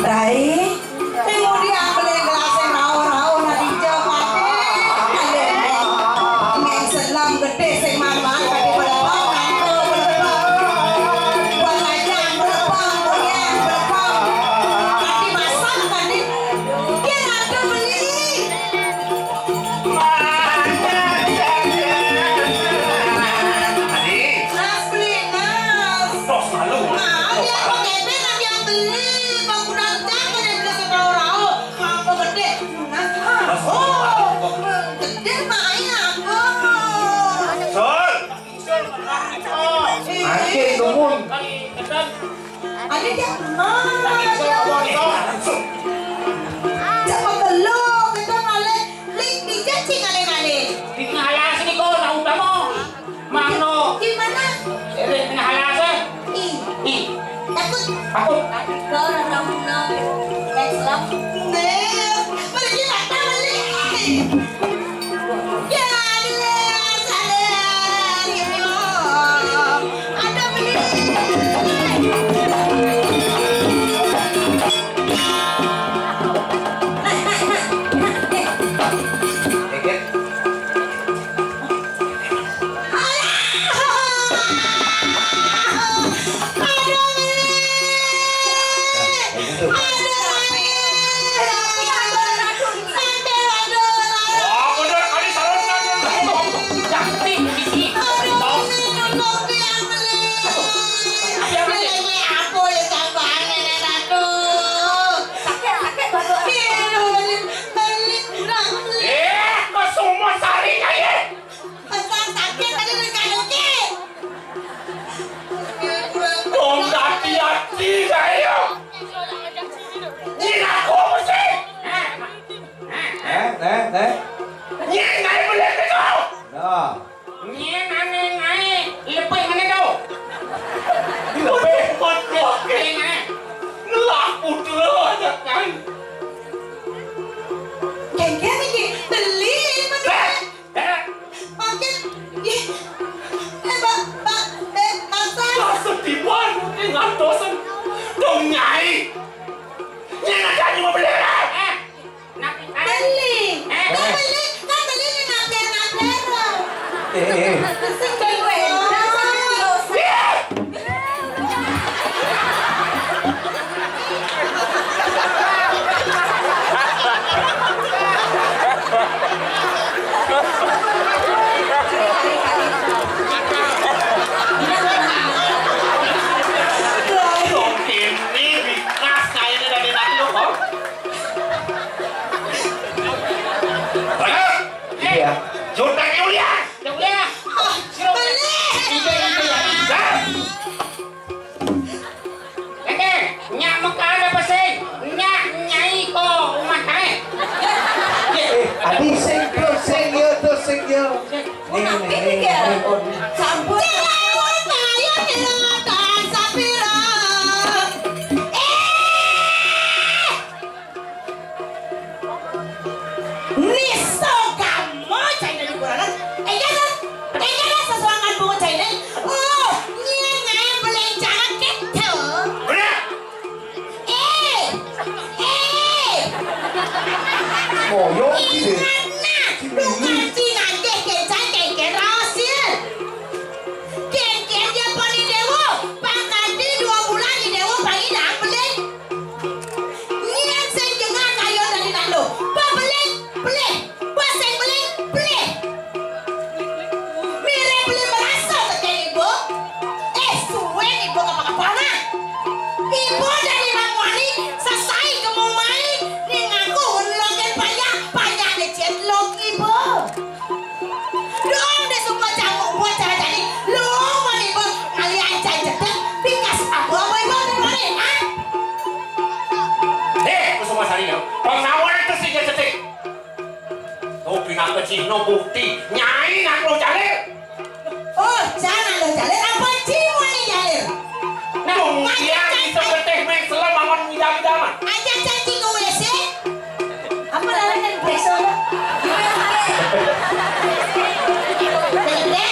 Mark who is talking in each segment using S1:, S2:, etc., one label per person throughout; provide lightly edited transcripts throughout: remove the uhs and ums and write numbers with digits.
S1: Rai, kemudian beli gelas yang rau-rau nanti jemate, ada yang selam gede sing mamang tadi belepang, buang aja belepang, tadi masak tadi dia ada beli. Nas beli nas.
S2: Bos malu.
S1: Nah, dia pakai benar yang beli. Gede main aku.
S2: Sol. Anjir tumun.
S1: Ada dia mana? Coba belum kita ngale link di janji ngale.
S3: Di ngalas ini kok nak udah mo. Mano.
S1: Gimana?
S3: Di ngalas eh.
S1: Ih. Takut.
S3: Takut.
S1: Kau orang nak Islam. Beli mata beli. Ya ada beli.
S3: No bukti nyai nak lo jalir.
S1: Oh, jangan lo jalir apa cimu nih jalir?
S3: Nah, dia bisa beteh mek selam aman midang-midangan.
S1: Aja janji ke WC. Apa larangan besok? Gede.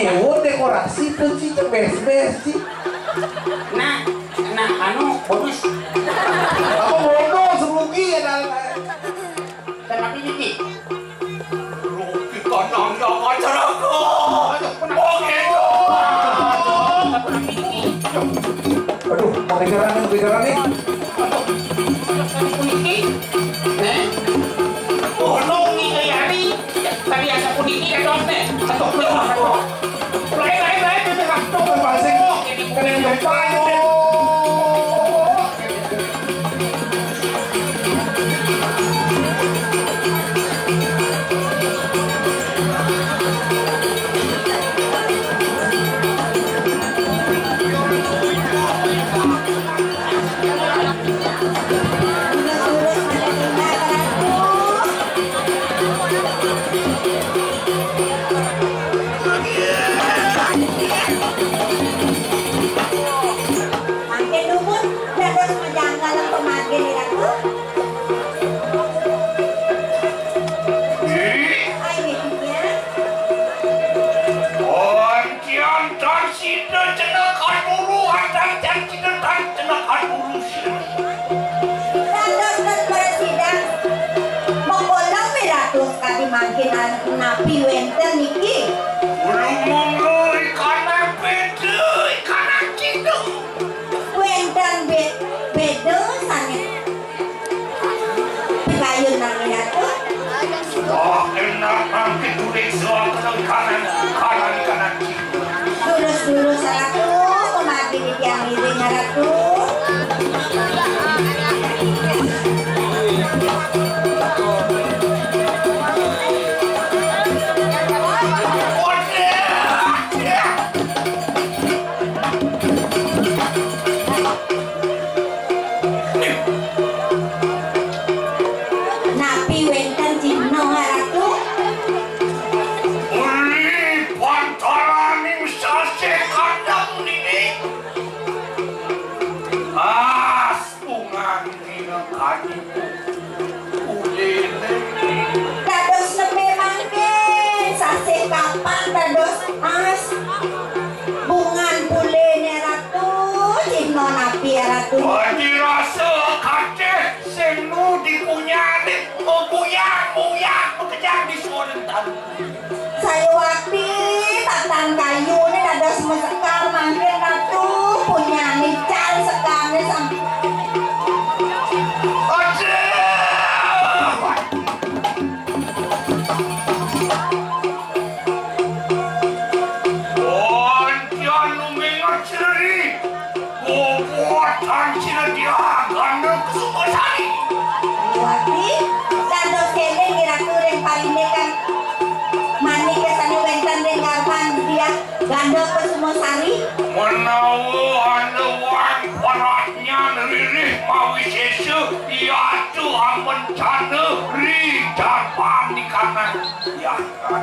S2: nyewa dekorasi tuh sih beres-beres sih.
S3: Nah, anu bonus.
S2: Apa bonus rugi ya
S3: Tapi Niki. Rugi kanang yang acaraku. Oke.
S2: Aduh, mau beneran nih.
S3: Niki. Tolong nih Yari. Tadi ada Niki kan dosnya. Satu. Baik, kita satu
S2: Pasing. Kalian berpayo.
S1: makin napi wenten niki.
S3: Belum monggo ikan beda, ikan cidung.
S1: Wenten beda sane. Kayun nang atuh.
S3: Oh, enak makin duit soal kanan cidung.
S1: Lurus ratu, pemati di tiang miring ratu.
S3: Wadi rasa kakek semu dipunyai buyang bekerja di Sorrentan.
S1: Saya waktu tatan kayu ini ada semua sekar mampir ratu punya nical sekarang sampai. Gandok ke Sumosari
S3: menawa anda wan paratnya ririh mawi sesu iatu mencana ri japang di kanan ya kan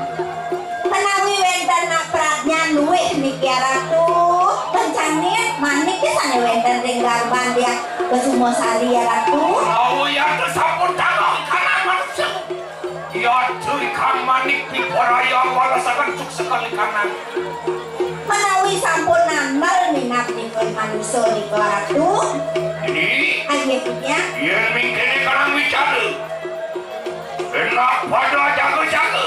S1: menawi wenten nak peratnya luwih niki ratu pencanit manik ke sana wenten ring garban dia ke Sumosari ya ratu
S3: menawa iatu sampun tangan kanan manusia iatu ikan manik di poraya walasakan cuk sekali kanan
S1: menawi sampun nambal minat nikun manusia di ratu
S3: ini
S1: akhirnya
S3: dia mingkini kanang bicara enak pada jaga-jaga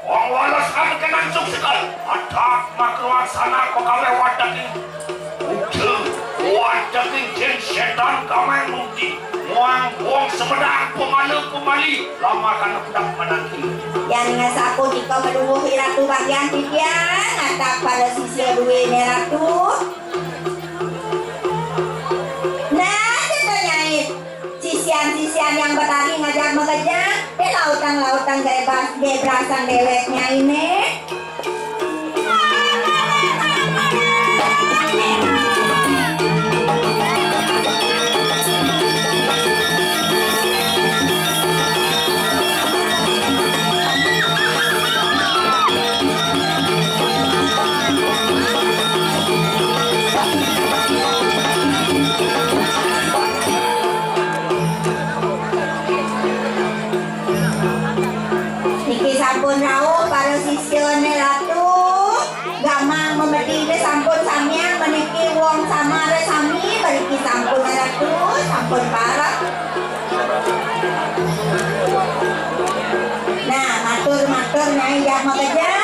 S3: orang walas kami kenang cuk sekali atak makruan sana kau kawe wadakin wadakin jen setan kami mungkin muang buang semedang pemali lama kan hendak menanti
S1: yang ngasa aku jika menunggu ratu bagian tiga ngatak pada sisi duwe ini ratu nah kita nyait sisian yang bertari ngajak mengejar di lautan gebrasan deweknya ini sampun rawuh para sisione ratu wong samare sami balik sampun ratu sampun parah. Nah, matur Nyai ya makaja.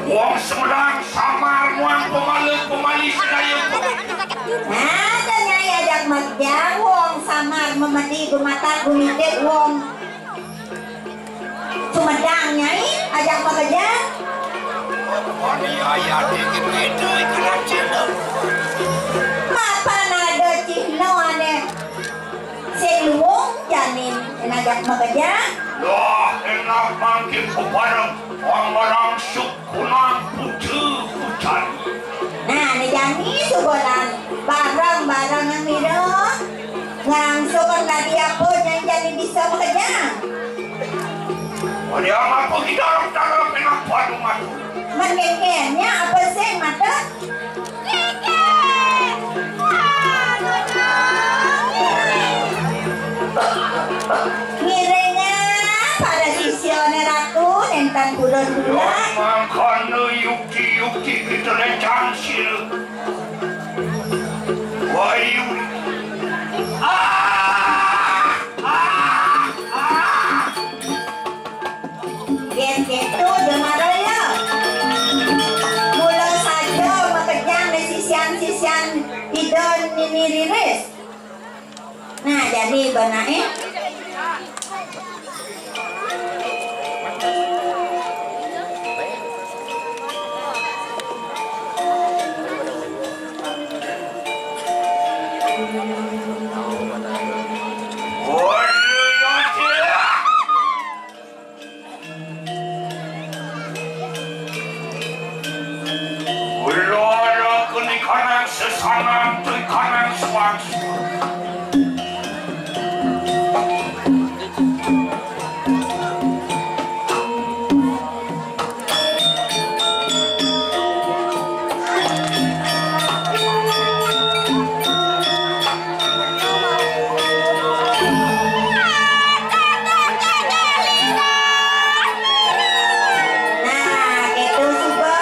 S3: Wong Semedang samar muang pemali sedayung.
S1: Nah, Nyai ajak majang wong samar memedi gumata gumitik wong Sumedang Nyai ajak makaja.
S3: Wani ayah dikit itu ikan cina.
S1: Mapa nada cihno ane seluwong janin ajak makaja.
S3: Dah enak makin kepada orang-orang sukunang putih hujan.
S1: Nah, jani sugolan barang-barang yang miro ngangsukon tadi aku yang jadi bisa bekerja.
S3: Wani apa kita dalam enak padu matu.
S1: Mengengennya apa sih mata? Ngirenga pada sisioner ratu nentan bulan gula.
S3: Makanya yukti kita lencang sil. Wayu.
S1: Gen gitu demara ya. Mula saja makejang di sisian idon ini riris. Nah jadi benae.
S3: Sesana tu kanan swasta.
S1: Nah, itu suka.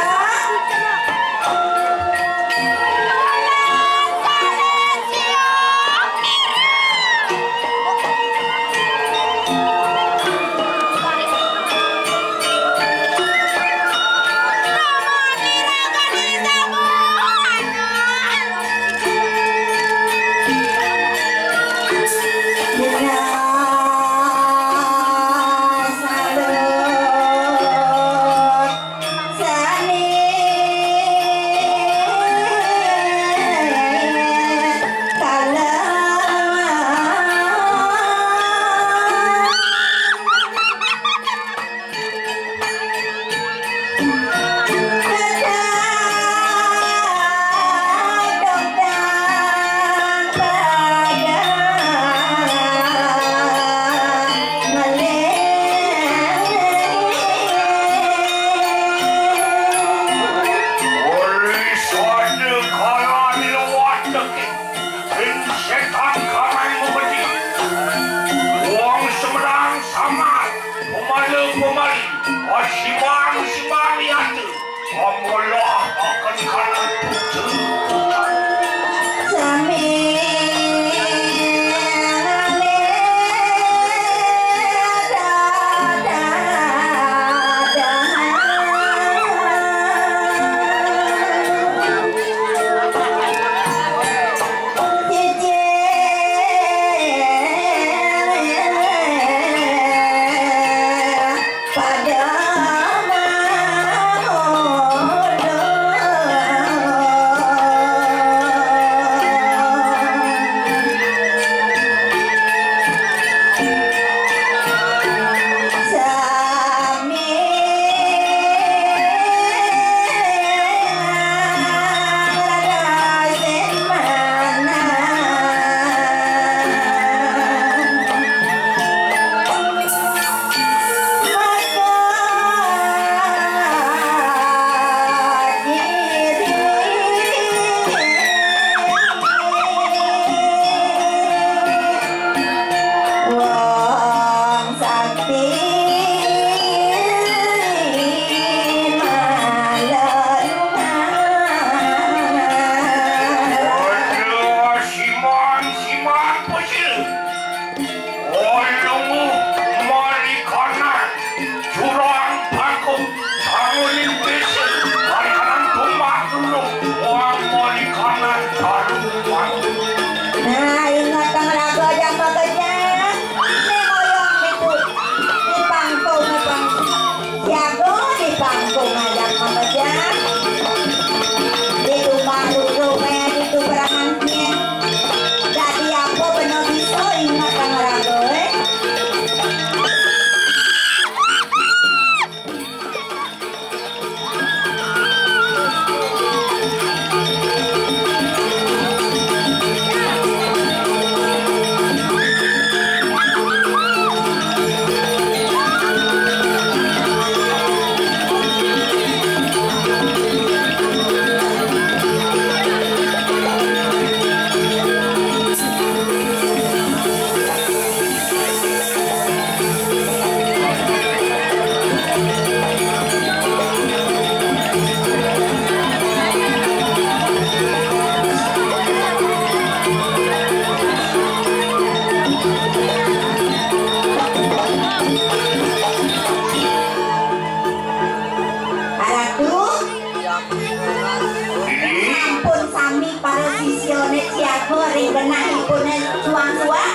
S1: mering genahipun suang-suang.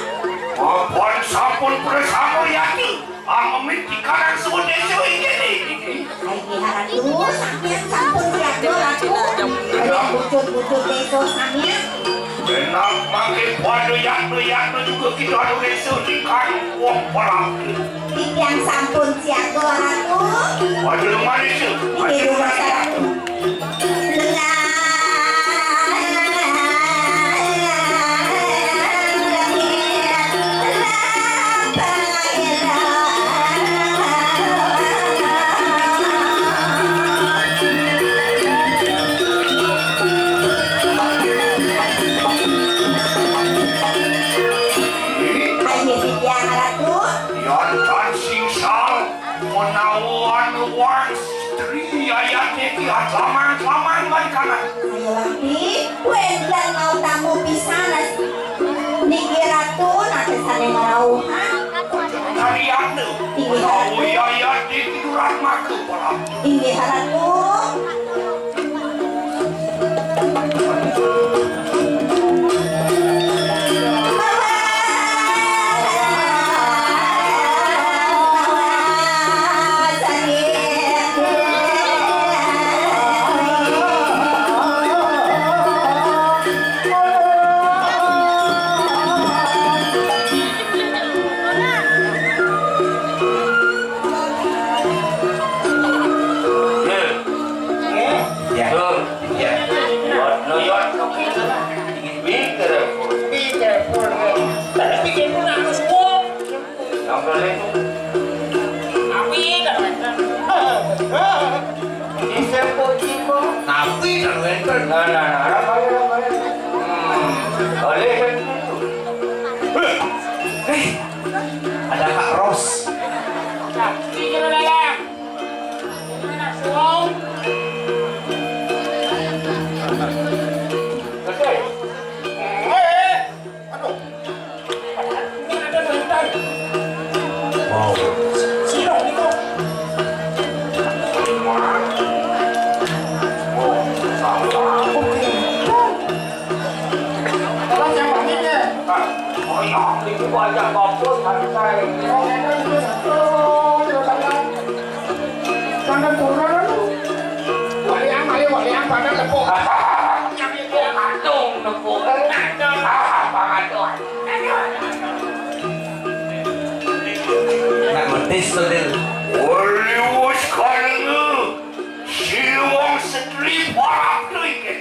S3: Apun sampun bersama yaki. Amit di kanan sude suwi gini.
S1: Aiki haratu sampeyan sampun siaga ratu. Ada bucut-bucut deso sampeyan.
S3: Benak makin pada yak juga kita ada deso di kanan wong perang.
S1: Yang sampun siaga ratu.
S3: Pada rumah deso.
S1: Ini rumah ratu.
S3: Laman balik kanan.
S1: Ayo lagi, wendan mau tamu pisanas. Niki ratu nanti sane ngarauhan.
S3: Kalian tuh, mau ya di tiduran maku pola.
S1: Inggih ratu.
S2: Ada Kak Ros.
S3: Banyak bagus santai.
S2: Jangan kurang lu. Waliang pada lepuk.
S3: Yang itu kandung nepuk. Pangadon.
S2: Nak metis tu dia.
S3: Waliwus kalenge. Siwang setri parap tu ikan.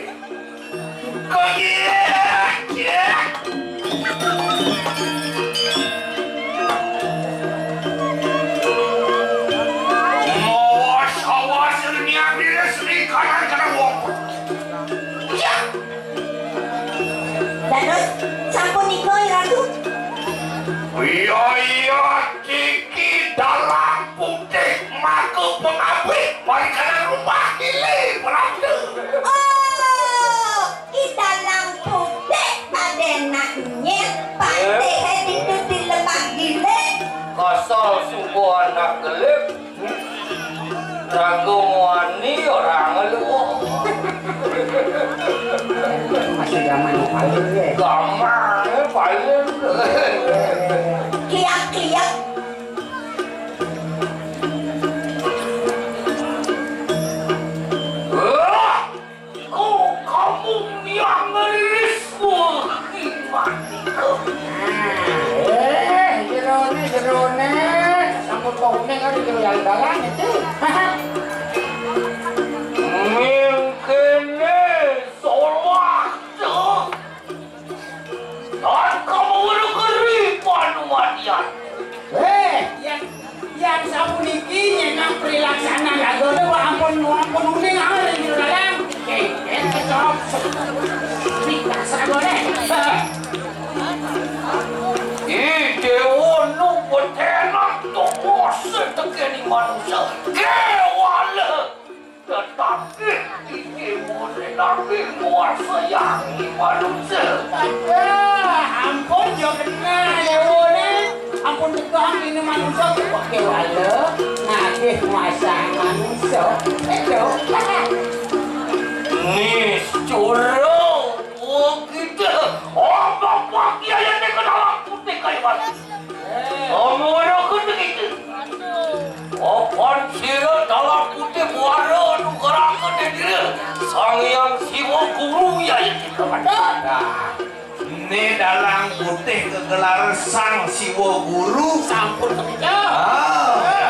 S3: Kaget.
S1: Sampun nikah ratu.
S3: Iya Ciki dalam putih maku pengabit balik kanan rumah gile berada.
S1: Oh, di dalam putih padenaknya pasti itu di lembah gile.
S3: Kasal suku anak gelip. Ragu wani orang lu.
S2: Masih zaman paling ya.
S3: Gamar paling.
S1: Kiak-kiak.
S3: Kamu yang ngerisku gimana?
S2: Jerone. Sambut kuning ada di jalan itu.
S4: Yang sapu niki nyenang prilaksana lagone ampun uning are di dalam. Cocok. Bisa sagone.
S3: Ide ono petenak to mose tekeni manusia. Kewala. Tetapi ide boleh nabi kuasa yang manusia.
S4: Ampun yo kena lewone. Ampun tukang ini manusia pakai wala nagih masa manusia itu
S3: nis curang kita dapat. Omong-omong begitu. Opan sira dalam putih muara tu gerakan dia. Sang yang Siwa Guru ya kepada.
S2: Ini dalam putih kegelaran Sang Siwa Guru.
S4: Sampun kerja.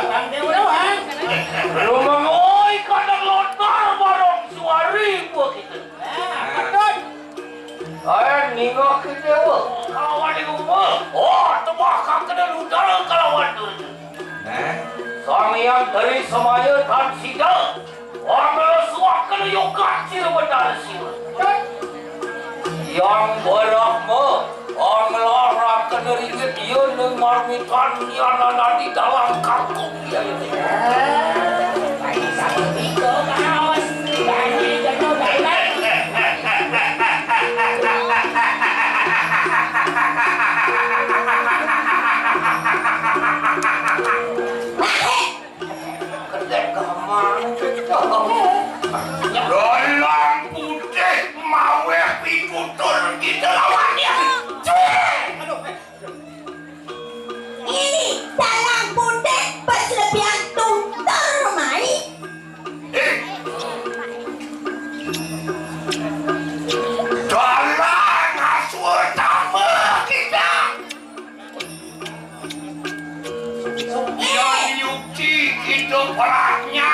S4: Bang Dewa doang.
S3: Belum mengoi kadang lontar barang suari buat kita.
S4: Patut.
S3: Ningok kita buat. Kawan di rumah. Oh, terbakar kena udara kawan tu. Sang yang dari semaya dan sida. Orang bersuak kena yokat sila bedal sila. Yang berahma. Orang melarang kena ringgit dia dengan marmitan yang ada di dalam kampung dia.
S4: Baik satu tiga kawas. Bagi jatuh dalam.
S3: Dalam putih mawe pikutur kita lawan dia.
S1: Ini dalam putih perselebihan tutor mai.
S3: Dalam aswa tama kita. Yang yuki kita peraknya.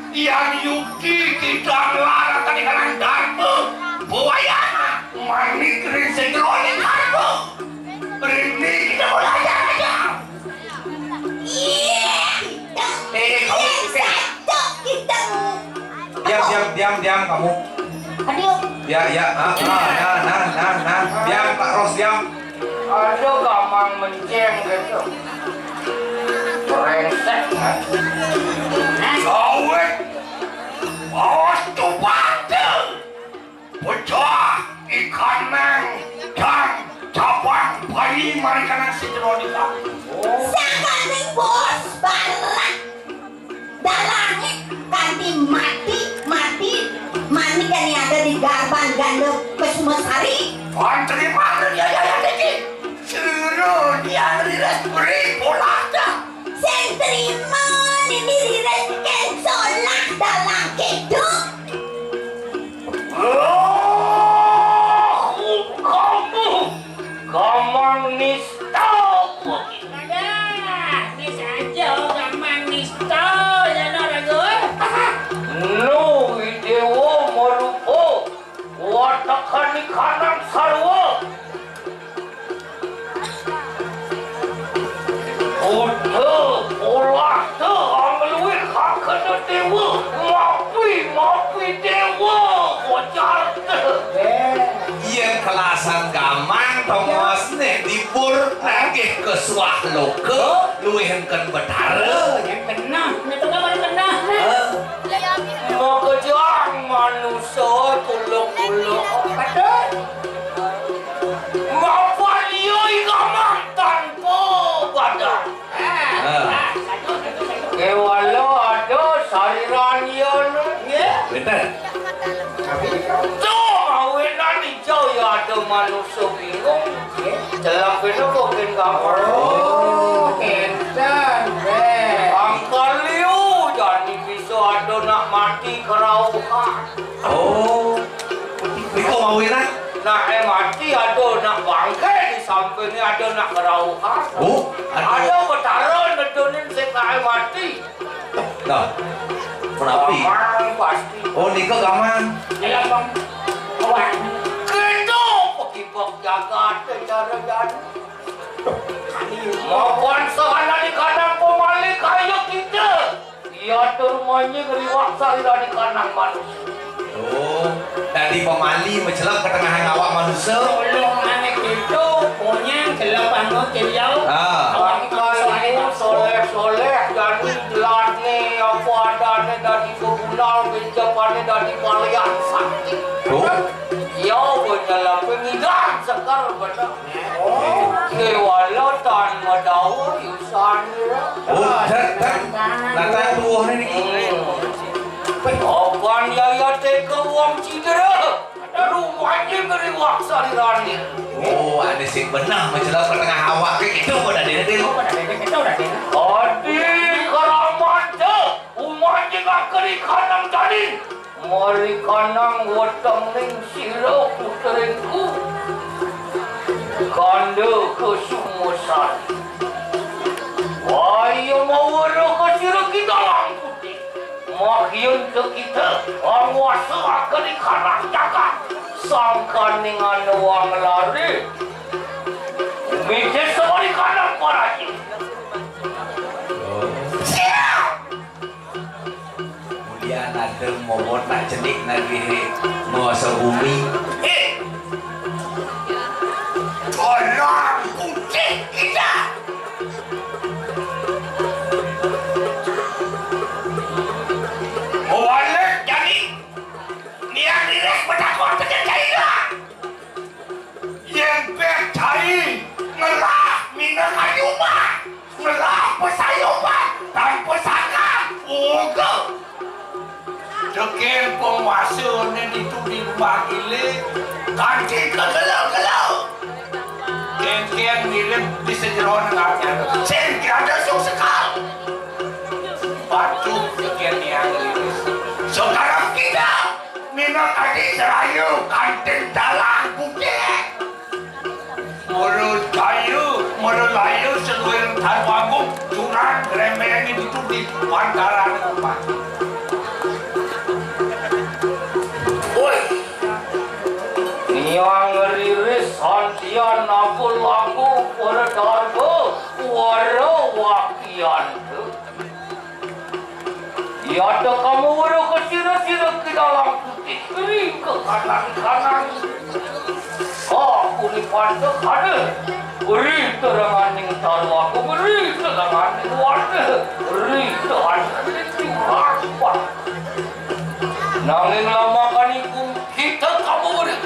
S3: Yang yuki kita melarang tadi kanan darbu. Buaya. Manik rin segroni darbu. Rini kita belajar aja. Kamu
S1: Satu kita.
S2: Diam kamu.
S1: Aduh.
S2: Ya. Diam Pak Ros, diam.
S3: ada gamang menceng gitu. Brengsek. Sawit. Awas tuh batu. Pecah ikan neng dan cabang bayi mereka nasi jeronika.
S1: Sangat nih bos balak. Dalangnya ganti mati mani kan yang ada di Garban Gandum Kesumosari.
S3: Antri mana dia yang dikit. Suruh dia rilis beri polada.
S1: Saya terima ini rilis kensolak dalam hidup.
S3: Kamu gamang nista.
S4: Ada, ni saja gamang nista dan orang gue.
S3: No idewo marupo. Watakan di kanan sarwa. Udah, olah tu ambil kakak dewa. Mafi dewa. Wajar tu.
S2: Yang kelasan gamang Thomas nih dibur nagih ke suah loke luwihkan bedara.
S4: Yang kena, ni tu kan baru kena.
S3: Mau kejar manusia tulung-tulung.
S4: Patut.
S3: Mapa lioi gamang tanpa badan.
S4: Satu.
S3: Kewala ada sariran yang
S2: Betul.
S3: tu awenan hijau ya ada manusia bingung. Dalam bina bukan gambar.
S4: Enten,
S3: Angkal liu jadi bisa ada nak mati kerauhan.
S2: Oh. Biko mawinan.
S3: Nak mati ada nak bangkai di samping ni ada nak kerauhan.
S2: Oh,
S3: Ada betaran betunin sekai mati.
S2: Dah. Penapi.
S3: Gamang pasti.
S2: Oh, nika gamang.
S4: dalam bang. Kawan.
S3: Kena pekibak jaga cara jadi. Maupun sehala di kanan pemalik kaya kita. Ia terumahnya geriwak sahila di kanan manusia.
S2: Oh, tadi pemali mencelak ke tengah awak manusia.
S4: Belum anak itu punya delapan kilo.
S3: Angkalimu soleh-soleh jadi jelas ni apa adanya dari kegunaan pinjamannya dari kalian sakti.
S2: Oh.
S3: Ya benar pengidam sekar benar. Kewala tan madawa yusan.
S2: Oh, dah. Datang tuah ni niki.
S3: Apaan ya teka uang cedera. rumahnya ngeri waksa di ranir.
S5: Oh, ada sing benang menjelas pertengah awak kayak gitu kok ada deh.
S3: Adi karamanda umahnya gak keri kanang tadi. Mari kanang weteng ning sira puterinku. Kanda kesumusan. Ayo mau ke sira kita lang putih. Makian ke kita anguasa akan di kanang jaga. Sangkan dengan uang lari. Bijak semua di kanang paraji.
S5: Kemudian ada momot nak cedik nagih masa bumi.
S3: Orang putih kita. Balik jadi niat direk bertakwa terjadi dah. Yang bercari ngelah minat ayuman, ngelah pesayuman dan pesaka uga. Dekir penguasa ni dituding bagile kanci kegelau-gelau. Ken-ken mirip di sejeron dengannya. Sen ada sekal. Batu dekir yang liris. Sekarang kita minat adik serayu kantin dalang bukit. Mulut kayu, mulut layu seluruh tan wagung curang remeh ini dituding pantaran rumah. Yang riris hantian aku laku pada darbo wara wakian tu. Ada kamu wara ke sira-sira ke dalam putih keri ke kanan-kanan. Aku ni pantas ada. Beri terangan yang tahu aku beri terangan yang warna. Beri terangan yang tiba-tiba. Nanging lama kan ibu kita kamu beri.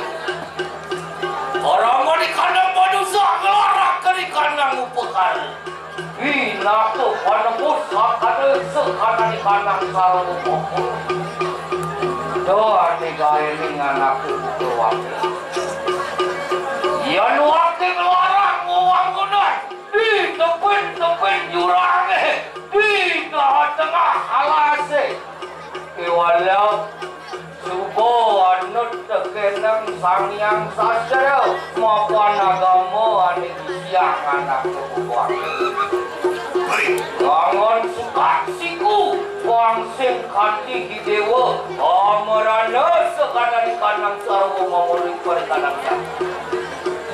S3: Orang mau di kandang manusia ngelarang ke di kandang upekal. Nak tu kandang musa kada sekadang di kandang sarang upekal. Doa tiga ini anak itu wakil. Yang wakil ngelarang uang gunan. Di tepin jurang. Di tengah halase. Walau subuh anut tekenang sangyang sastra maupun agama adik siang anak kebukuan. Bangun suka siku wangsing kanti hidewa amarana sekadar kanang sarwo memulih perkanangnya.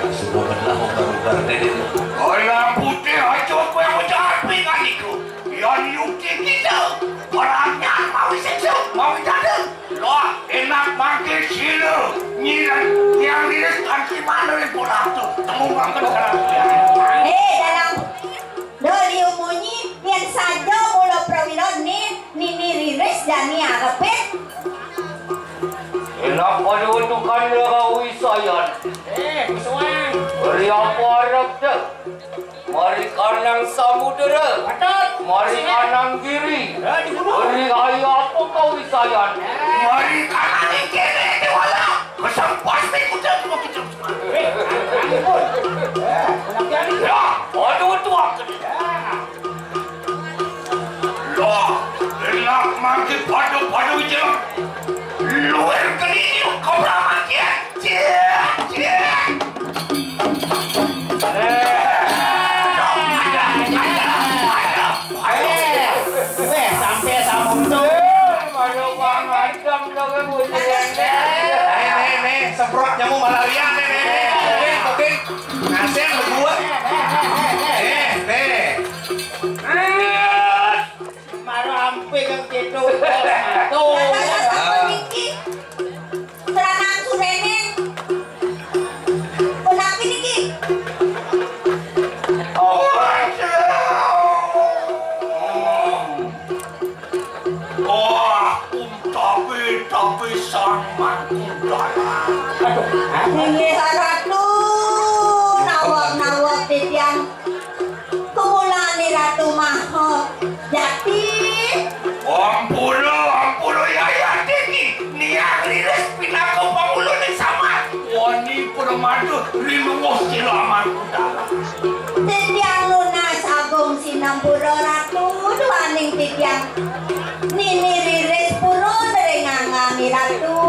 S5: Semua benar ugar-ugar dari itu.
S3: Orang putih aja apa yang menjahat dengan itu. Yang yuki kita orangnya mau seksuk, mau jatuh. Loh, enak makin sila. Nyiran yang direskan si mana yang bola tu. Temu makan sekarang.
S1: Dalam doli umunyi yang saja mula prawilon ni nini riris dan ni arapet.
S3: Enak pada untukan lagawi sayan.
S4: Kusuan.
S3: Beri apa harap dah. Mari kanang samudera. Mari kanang giri. Beri ayat apa kau isayan. Mari kanang kiri wala. Kesampas ni kuda semua kita semua. Ya, ada waktu aku. Loh, enak makin padu-padu je. Luar kini kau beramakian.
S4: Sampai samundo.
S3: Mana bang macam jangan boleh.
S5: Nih, semprot nyamuk malaria nih. Oke. Ngasih berdua. Nih.
S4: Marampi kang gitu.
S1: Serangan surenen. Kenapa ni ki?
S3: Tapi sangat mudah.
S1: Ini ratu nawak titian. Kemulan ni ratu maha jati.
S3: Ampun ya tinggi. Niang liris pinako pangulun ni sama. madu rinunguh silaman udara.
S1: Titiang lunas agung Sinambura Ratu duaning titiang Nini Riris puro derengangami Ratu.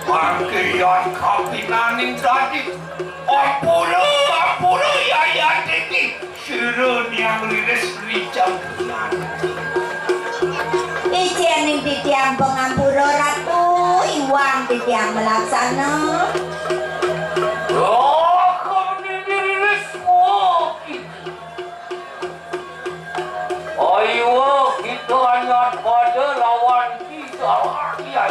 S3: Panggilan kapinaning tadi Apura yaya titi Sirun yang riris rijam benar.
S1: Ijening titiang pengampura Ratu Iwang titiang melaksana.
S3: Oh, kamu ini riris gitu. Ayo kita hanya pada lawan kita. Ya.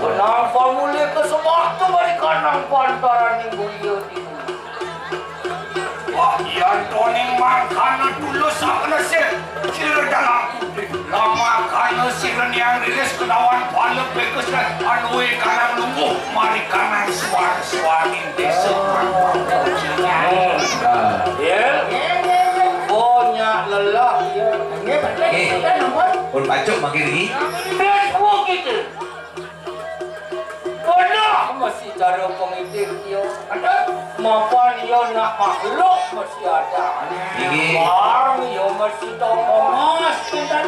S3: Benang formulir ke sebuah tu beri kanang pantaran yang buaya di bumi. Wah, yang toning makana dulu sakna sir dalam lama kana siren yang rilis kedawan pala pekus anui kanang nunggu mari kanang suar-suarin desa. Ya, banyak lelah ya.
S5: Pun pacuk makin lagi.
S3: Semua kita. Benar masih cara pengitir dia. Ada mapan dia nak makhluk masih ada. Barang dia masih tahu emas dan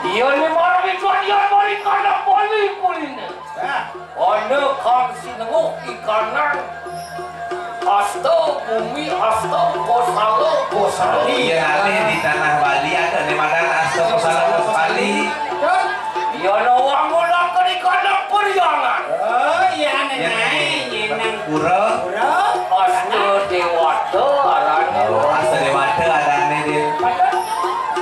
S3: dia ni mari dia mari kana poli ni. Ana kang sinenguk ikanan. Asta bumi asta kosalo.
S5: Iya, ali di tanah Bali ada di mana asta kosalo Bali.
S3: Dia nawang mula kerikana periangan.
S4: Iya neng
S5: Pura.
S3: Asta dewata arane.
S5: Asta dewata arane dia.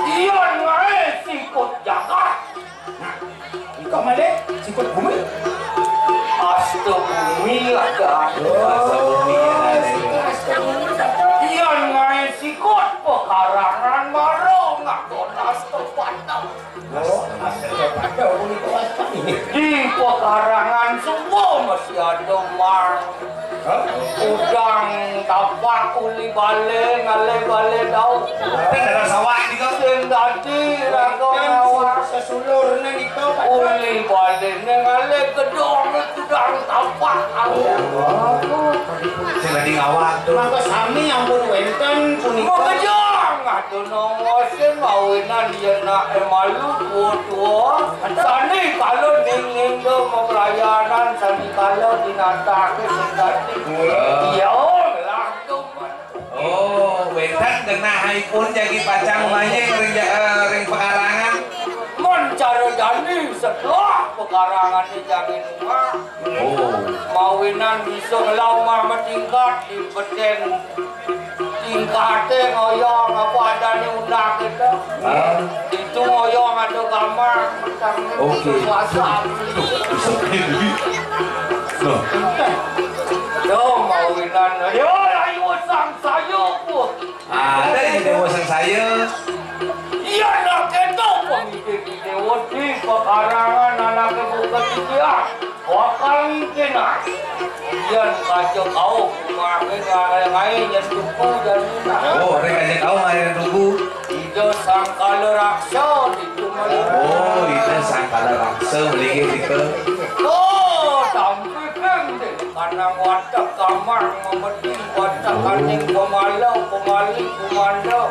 S3: Dia ngai sikut jagat.
S4: Ikaw mali, sikot bumi.
S3: Asta bumi ada.
S5: Asta bumi ada.
S3: Dia ngai sikut pekarangan marong ngakon asta patang. Di pekarangan semua masih ada mar. Udang tapak uli bale ngale bale daun.
S5: Tapi dalam sawah juga.
S3: Sing dadi raga awak
S4: Sesulur neng ikaw.
S3: uli bale ngale gedong udang tapak.
S5: Sing lagi ngawak tuh.
S4: Maka sami yang pun wenten punika.
S3: Makajang aduh nongosin mawinan dia nak malu tua-tua. Sani kalau ning-ning do pelayanan sani kalau dinatake sendati. Ya lah tu.
S5: Oh, wetan kena haipun jadi pacang manyeng ring pekarangan.
S3: Mon cara jani setelah pekarangan ni jangan rumah.
S5: Oh,
S3: Mawinan bisa ngelau mah tingkat di beden tingkatnya ngoyong apa ada ni undang kita. Itu ngoyong ada gambar macam
S5: Okey.
S3: WhatsApp.
S5: loh.
S3: Yo mawinan yo ayo sang saya pun.
S5: Ada di dewasan saya.
S3: Iya nak ketok pemikir di dewati pekarangan anak kebuka dia. Wakang kena. Yan kajo kau kumakin ngai yang tuku dan
S5: Oh, rek aja kau ngarian tugu.
S3: itu sangkala raksa itu
S5: Oh, itu sangkala raksa melingkir itu.
S3: Oh, tampi deh karena watak kamar memedih watak kaning pemalau komando.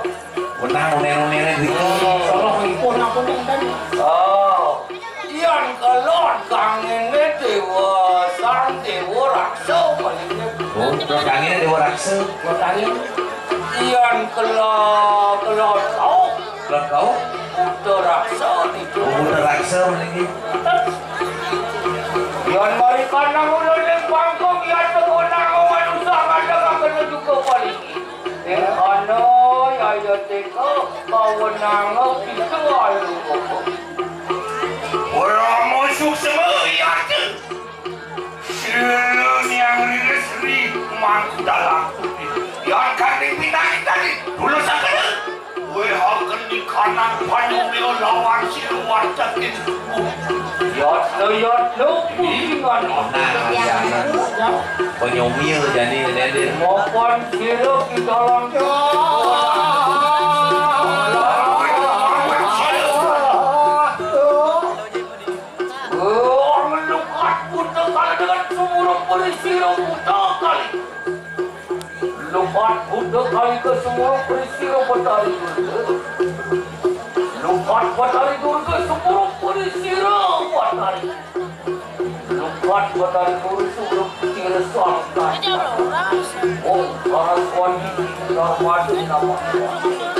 S5: Unang unen-unen itu.
S4: Salah impun apa neng.
S3: Oh, yan kalon kangen dewa sang dewa raksa palingnya.
S5: Oh, kangennya dewa raksa.
S3: Yan kalau tahu
S5: Kalau kau,
S3: itu raksa itu.
S5: oh, udah raksa melingkir.
S3: Yan mari kanang ulun yang bangkong yan tegunang o manusia ngadaga kena juga palingi. Ano ya teko kawenang itu ayu koko. Orang masuk semua ya tu. Sirun yang rilis mangku dalam. Yang kanding pindah tadi dulu sakit. Weh akan di kanan panjang dia lawan siluan sakit. Yot lo pusingan.
S5: Nah, jangan. Penyomil jadi dia.
S3: Maupun sirup di dalam melukat pun kalau dengan semua polisi sirup putar. Lupat budak kali ke semua peristiwa petari durga. Lupat petari durga semua peristiwa petari. Lupat petari durga semua peristiwa sangkan. Oh, karena suami tinggal pada nama.